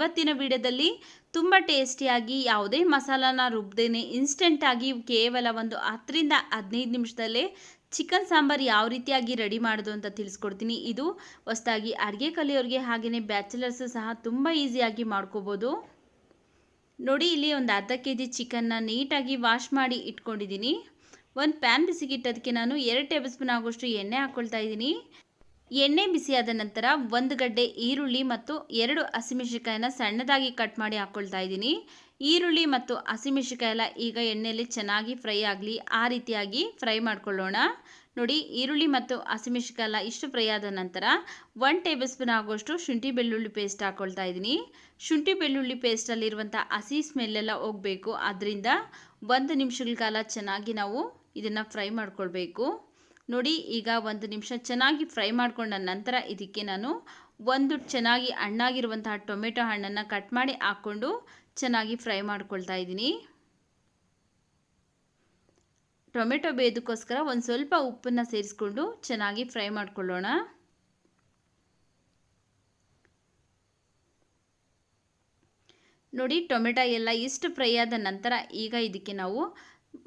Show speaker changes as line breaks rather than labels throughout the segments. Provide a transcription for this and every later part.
ಇವತ್ತಿನ ವಿಡಿಯೋದಲ್ಲಿ ತುಂಬ ಟೇಸ್ಟಿಯಾಗಿ ಯಾವುದೇ ಮಸಾಲಾನ ರುಬ್ಬದೇನೆ ಇನ್ಸ್ಟೆಂಟಾಗಿ ಕೇವಲ ಒಂದು 10 ರಿಂದ 15 ನಿಮಿಷದಲ್ಲೇ ಚಿಕನ್ ಸಾಂಬಾರ್ ಯಾವ ರೀತಿಯಾಗಿ ರೆಡಿ ಮಾಡೋದು ಅಂತ ತಿಳಿಸ್ಕೊಡ್ತೀನಿ. ಇದು ಹೊಸದಾಗಿ ಅಡುಗೆ ಕಲಿಯೋರಿಗೆ ಹಾಗೆಯೇ ಬ್ಯಾಚುಲರ್ಸ್ ಸಹ ತುಂಬ ಈಸಿಯಾಗಿ ಮಾಡ್ಕೋಬೋದು. ನೋಡಿ, ಇಲ್ಲಿ ಒಂದು ಅರ್ಧ ಕೆಜಿ ಚಿಕನ್ನ ನೀಟಾಗಿ ವಾಶ್ ಮಾಡಿ ಇಟ್ಕೊಂಡಿದ್ದೀನಿ. ಒಂದು ಪ್ಯಾನ್ ಬಿಸಿಗಿಟ್ಟದಕ್ಕೆ ನಾನು 2 ಟೇಬಲ್ ಸ್ಪೂನ್ ಆಗುವಷ್ಟು ಎಣ್ಣೆ ಹಾಕ್ಕೊಳ್ತಾ ಇದ್ದೀನಿ. ಎಣ್ಣೆ ಬಿಸಿಯಾದ ನಂತರ 1 ಗಡ್ಡೆ ಈರುಳ್ಳಿ ಮತ್ತು 2 ಹಸಿಮೆಣಸಿನಕಾಯಿನ ಸಣ್ಣದಾಗಿ ಕಟ್ ಮಾಡಿ ಹಾಕ್ಕೊಳ್ತಾ ಇದ್ದೀನಿ. ಈರುಳ್ಳಿ ಮತ್ತು ಹಸಿಮೆಣಸಿನಕಾಯಿ ಎಲ್ಲ ಈಗ ಎಣ್ಣೆಯಲ್ಲಿ ಚೆನ್ನಾಗಿ ಫ್ರೈ ಆಗಲಿ, ಆ ರೀತಿಯಾಗಿ ಫ್ರೈ ಮಾಡ್ಕೊಳ್ಳೋಣ. ನೋಡಿ, ಈರುಳ್ಳಿ ಮತ್ತು ಹಸಿಮೆಣಸಿನಕಾಯಿ ಎಲ್ಲ ಇಷ್ಟು ಫ್ರೈ ಆದ ನಂತರ 1 ಟೇಬಲ್ ಸ್ಪೂನ್ ಆಗುವಷ್ಟು ಶುಂಠಿ ಬೆಳ್ಳುಳ್ಳಿ ಪೇಸ್ಟ್ ಹಾಕ್ಕೊಳ್ತಾ ಇದ್ದೀನಿ. ಶುಂಠಿ ಬೆಳ್ಳುಳ್ಳಿ ಪೇಸ್ಟಲ್ಲಿರುವಂಥ ಹಸಿ ಸ್ಮೆಲ್ಲೆಲ್ಲ ಹೋಗಬೇಕು. ಅದರಿಂದ 1 ನಿಮಿಷಗಳ ಕಾಲ ಚೆನ್ನಾಗಿ ನಾವು ಇದನ್ನು ಫ್ರೈ ಮಾಡ್ಕೊಳ್ಬೇಕು. ನೋಡಿ, ಈಗ 1 ನಿಮಿಷ ಚೆನ್ನಾಗಿ ಫ್ರೈ ಮಾಡ್ಕೊಂಡ ನಂತರ ಇದಕ್ಕೆ ನಾನು ಒಂದು ಚೆನ್ನಾಗಿ ಹಣ್ಣಾಗಿರುವಂತಹ ಟೊಮೆಟೊ ಹಣ್ಣನ್ನು ಕಟ್ ಮಾಡಿ ಹಾಕ್ಕೊಂಡು ಚೆನ್ನಾಗಿ ಫ್ರೈ ಮಾಡ್ಕೊಳ್ತಾ ಇದ್ದೀನಿ. ಟೊಮೆಟೊ ಬೇಯೋದಕ್ಕೋಸ್ಕರ ಒಂದು ಸ್ವಲ್ಪ ಉಪ್ಪನ್ನು ಸೇರಿಸ್ಕೊಂಡು ಚೆನ್ನಾಗಿ ಫ್ರೈ ಮಾಡ್ಕೊಳ್ಳೋಣ. ನೋಡಿ, ಟೊಮೆಟೊ ಎಲ್ಲ ಇಷ್ಟು ಫ್ರೈ ಆದ ನಂತರ ಈಗ ಇದಕ್ಕೆ ನಾವು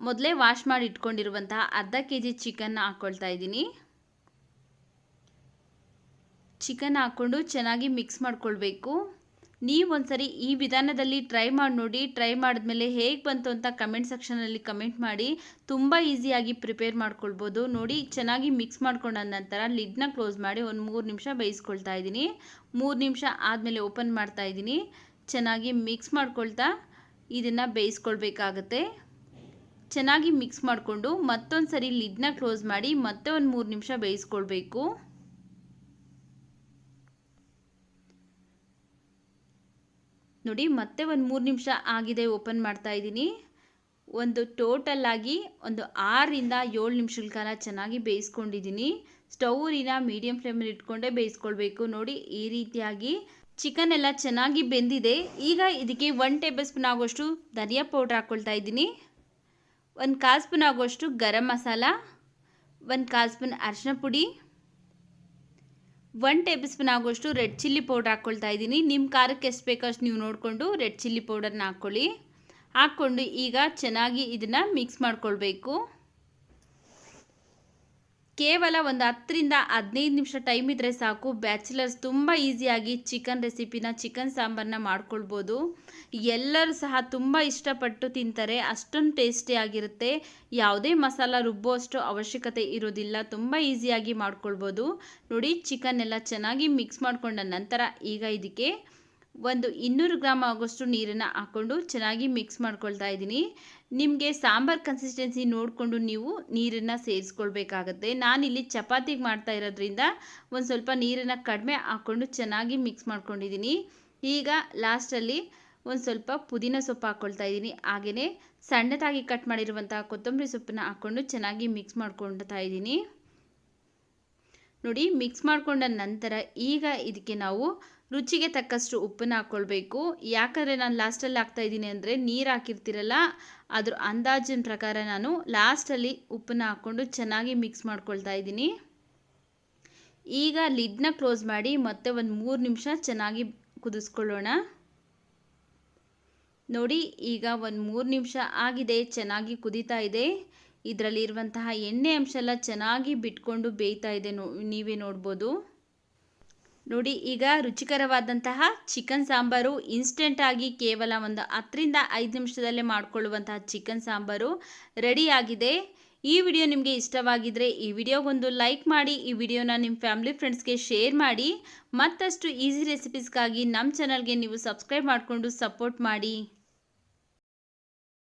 ಮೊದಲೇ ವಾಶ್ ಮಾಡಿ ಇಟ್ಕೊಂಡಿರುವಂತಹ ಅರ್ಧ ಕೆಜಿ ಚಿಕನ್ನ ಹಾಕ್ಕೊಳ್ತಾ ಇದ್ದೀನಿ. ಚಿಕನ್ ಹಾಕ್ಕೊಂಡು ಚೆನ್ನಾಗಿ ಮಿಕ್ಸ್ ಮಾಡ್ಕೊಳ್ಬೇಕು. ನೀವು ಒಂದ್ಸರಿ ಈ ವಿಧಾನದಲ್ಲಿ ಟ್ರೈ ಮಾಡಿ ನೋಡಿ. ಟ್ರೈ ಮಾಡಿದ್ಮೇಲೆ ಹೇಗೆ ಬಂತು ಅಂತ ಕಮೆಂಟ್ ಸೆಕ್ಷನಲ್ಲಿ ಕಮೆಂಟ್ ಮಾಡಿ. ತುಂಬ ಈಸಿಯಾಗಿ ಪ್ರಿಪೇರ್ ಮಾಡ್ಕೊಳ್ಬೋದು. ನೋಡಿ, ಚೆನ್ನಾಗಿ ಮಿಕ್ಸ್ ಮಾಡ್ಕೊಂಡ ನಂತರ ಲಿಡ್ನ ಕ್ಲೋಸ್ ಮಾಡಿ ಒಂದು 3 ನಿಮಿಷ ಬೇಯಿಸ್ಕೊಳ್ತಾ ಇದ್ದೀನಿ. 3 ನಿಮಿಷ ಆದಮೇಲೆ ಓಪನ್ ಮಾಡ್ತಾ ಇದ್ದೀನಿ. ಚೆನ್ನಾಗಿ ಮಿಕ್ಸ್ ಮಾಡ್ಕೊಳ್ತಾ ಇದನ್ನು ಬೇಯಿಸ್ಕೊಳ್ಬೇಕಾಗತ್ತೆ. ಚೆನ್ನಾಗಿ ಮಿಕ್ಸ್ ಮಾಡಿಕೊಂಡು ಮತ್ತೊಂದು ಸರಿ ಲಿಡ್ನ ಕ್ಲೋಸ್ ಮಾಡಿ ಮತ್ತೆ ಒಂದು 3 ನಿಮಿಷ ಬೇಯಿಸ್ಕೊಳ್ಬೇಕು. ನೋಡಿ, ಮತ್ತೆ ಒಂದು 3 ನಿಮಿಷ ಆಗಿದೆ, ಓಪನ್ ಮಾಡ್ತಾ ಇದ್ದೀನಿ. ಒಂದು ಟೋಟಲ್ ಆಗಿ ಒಂದು 6 ರಿಂದ 7 ನಿಮಿಷಗಳ ಕಾಲ ಚೆನ್ನಾಗಿ ಬೇಯಿಸ್ಕೊಂಡಿದ್ದೀನಿ. ಸ್ಟೌವಿನ ಮೀಡಿಯಂ ಫ್ಲೇಮಲ್ಲಿ ಇಟ್ಕೊಂಡೇ ಬೇಯಿಸ್ಕೊಳ್ಬೇಕು. ನೋಡಿ, ಈ ರೀತಿಯಾಗಿ ಚಿಕನ್ ಎಲ್ಲ ಚೆನ್ನಾಗಿ ಬೆಂದಿದೆ. ಈಗ ಇದಕ್ಕೆ 1 ಟೇಬಲ್ ಸ್ಪೂನ್ ಆಗುವಷ್ಟು ಧನಿಯಾ ಪೌಡ್ರ್ ಹಾಕ್ಕೊಳ್ತಾ ಇದ್ದೀನಿ. 1/4 ಸ್ಪೂನ್ ಆಗುವಷ್ಟು ಗರಂ ಮಸಾಲ, 1/4 ಸ್ಪೂನ್ ಅರಿಶಿನ ಪುಡಿ, 1 ಟೇಬಲ್ ಸ್ಪೂನ್ ಆಗುವಷ್ಟು ರೆಡ್ ಚಿಲ್ಲಿ ಪೌಡ್ರ್ ಹಾಕ್ಕೊಳ್ತಾ ಇದ್ದೀನಿ. ನಿಮ್ಮ ಖಾರಕ್ಕೆ ಎಷ್ಟು ಬೇಕೋ ಅಷ್ಟು ನೀವು ನೋಡಿಕೊಂಡು ರೆಡ್ ಚಿಲ್ಲಿ ಪೌಡರ್ನ ಹಾಕ್ಕೊಳ್ಳಿ. ಹಾಕ್ಕೊಂಡು ಈಗ ಚೆನ್ನಾಗಿ ಇದನ್ನು ಮಿಕ್ಸ್ ಮಾಡ್ಕೊಳ್ಬೇಕು. ಕೇವಲ ಒಂದು 10 ರಿಂದ 15 ನಿಮಿಷ ಟೈಮ್ ಇದ್ದರೆ ಸಾಕು. ಬ್ಯಾಚುಲರ್ಸ್ ತುಂಬ ಈಸಿಯಾಗಿ ಚಿಕನ್ ರೆಸಿಪಿನ, ಚಿಕನ್ ಸಾಂಬಾರನ್ನ ಮಾಡ್ಕೊಳ್ಬೋದು. ಎಲ್ಲರೂ ಸಹ ತುಂಬ ಇಷ್ಟಪಟ್ಟು ತಿಂತಾರೆ. ಅಷ್ಟೊಂದು ಟೇಸ್ಟಿಯಾಗಿರುತ್ತೆ. ಯಾವುದೇ ಮಸಾಲ ರುಬ್ಬುವಷ್ಟು ಅವಶ್ಯಕತೆ ಇರೋದಿಲ್ಲ. ತುಂಬ ಈಸಿಯಾಗಿ ಮಾಡ್ಕೊಳ್ಬೋದು. ನೋಡಿ, ಚಿಕನ್ ಎಲ್ಲ ಚೆನ್ನಾಗಿ ಮಿಕ್ಸ್ ಮಾಡ್ಕೊಂಡ ನಂತರ ಈಗ ಇದಕ್ಕೆ ಒಂದು 200 ಗ್ರಾಮ್ ಆಗೋಷ್ಟು ನೀರನ್ನು ಹಾಕ್ಕೊಂಡು ಚೆನ್ನಾಗಿ ಮಿಕ್ಸ್ ಮಾಡ್ಕೊಳ್ತಾ ಇದ್ದೀನಿ. ನಿಮಗೆ ಸಾಂಬಾರ್ ಕನ್ಸಿಸ್ಟೆನ್ಸಿ ನೋಡಿಕೊಂಡು ನೀವು ನೀರನ್ನು ಸೇರಿಸ್ಕೊಳ್ಬೇಕಾಗತ್ತೆ. ನಾನಿಲ್ಲಿ ಚಪಾತಿಗೆ ಮಾಡ್ತಾ ಇರೋದ್ರಿಂದ ಒಂದು ಸ್ವಲ್ಪ ನೀರನ್ನು ಕಡಿಮೆ ಹಾಕ್ಕೊಂಡು ಚೆನ್ನಾಗಿ ಮಿಕ್ಸ್ ಮಾಡ್ಕೊಂಡಿದ್ದೀನಿ. ಈಗ ಲಾಸ್ಟಲ್ಲಿ ಒಂದು ಸ್ವಲ್ಪ ಪುದೀನ ಸೊಪ್ಪು ಹಾಕ್ಕೊಳ್ತಾ ಇದ್ದೀನಿ. ಹಾಗೆಯೇ ಸಣ್ಣದಾಗಿ ಕಟ್ ಮಾಡಿರುವಂಥ ಕೊತ್ತಂಬರಿ ಸೊಪ್ಪನ್ನು ಹಾಕ್ಕೊಂಡು ಚೆನ್ನಾಗಿ ಮಿಕ್ಸ್ ಮಾಡ್ಕೊಳ್ತಾ ಇದ್ದೀನಿ. ನೋಡಿ, ಮಿಕ್ಸ್ ಮಾಡ್ಕೊಂಡ ನಂತರ ಈಗ ಇದಕ್ಕೆ ನಾವು ರುಚಿಗೆ ತಕ್ಕಷ್ಟು ಉಪ್ಪನ್ನು ಹಾಕ್ಕೊಳ್ಬೇಕು. ಯಾಕಂದರೆ ನಾನು ಲಾಸ್ಟಲ್ಲಿ ಹಾಕ್ತಾಯಿದ್ದೀನಿ ಅಂದರೆ ನೀರು ಹಾಕಿರ್ತೀರಲ್ಲ, ಅದ್ರ ಅಂದಾಜಿನ ಪ್ರಕಾರ ನಾನು ಲಾಸ್ಟಲ್ಲಿ ಉಪ್ಪನ್ನು ಹಾಕ್ಕೊಂಡು ಚೆನ್ನಾಗಿ ಮಿಕ್ಸ್ ಮಾಡ್ಕೊಳ್ತಾ ಇದ್ದೀನಿ. ಈಗ ಲಿಡ್ನ ಕ್ಲೋಸ್ ಮಾಡಿ ಮತ್ತೆ ಒಂದು 3 ನಿಮಿಷ ಚೆನ್ನಾಗಿ ಕುದಿಸ್ಕೊಳ್ಳೋಣ. ನೋಡಿ, ಈಗ ಒಂದು 3 ನಿಮಿಷ ಆಗಿದೆ, ಚೆನ್ನಾಗಿ ಕುದೀತಾ ಇದೆ. ಇದರಲ್ಲಿ ಇರುವಂತಹ ಎಣ್ಣೆ ಅಂಶ ಎಲ್ಲ ಚೆನ್ನಾಗಿ ಬಿಟ್ಕೊಂಡು ಬೇಯ್ತಾ ಇದೆ, ನೀವೇ ನೋಡ್ಬೋದು. ನೋಡಿ, ಈಗ ರುಚಿಕರವಾದಂತಹ ಚಿಕನ್ ಸಾಂಬಾರು ಇನ್ಸ್ಟೆಂಟಾಗಿ ಕೇವಲ ಒಂದು 10 ರಿಂದ 5 ನಿಮಿಷದಲ್ಲೇ ಮಾಡಿಕೊಳ್ಳುವಂತಹ ಚಿಕನ್ ಸಾಂಬಾರು ರೆಡಿಯಾಗಿದೆ. ಈ ವಿಡಿಯೋ ನಿಮಗೆ ಇಷ್ಟವಾಗಿದ್ದರೆ ಈ ವಿಡಿಯೋಗೊಂದು ಲೈಕ್ ಮಾಡಿ. ಈ ವಿಡಿಯೋನ ನಿಮ್ಮ ಫ್ಯಾಮಿಲಿ ಫ್ರೆಂಡ್ಸ್ಗೆ ಶೇರ್ ಮಾಡಿ. ಮತ್ತಷ್ಟು ಈಸಿ ರೆಸಿಪೀಸ್ಗಾಗಿ ನಮ್ಮ ಚಾನಲ್ಗೆ ನೀವು ಸಬ್ಸ್ಕ್ರೈಬ್ ಮಾಡಿಕೊಂಡು ಸಪೋರ್ಟ್ ಮಾಡಿ.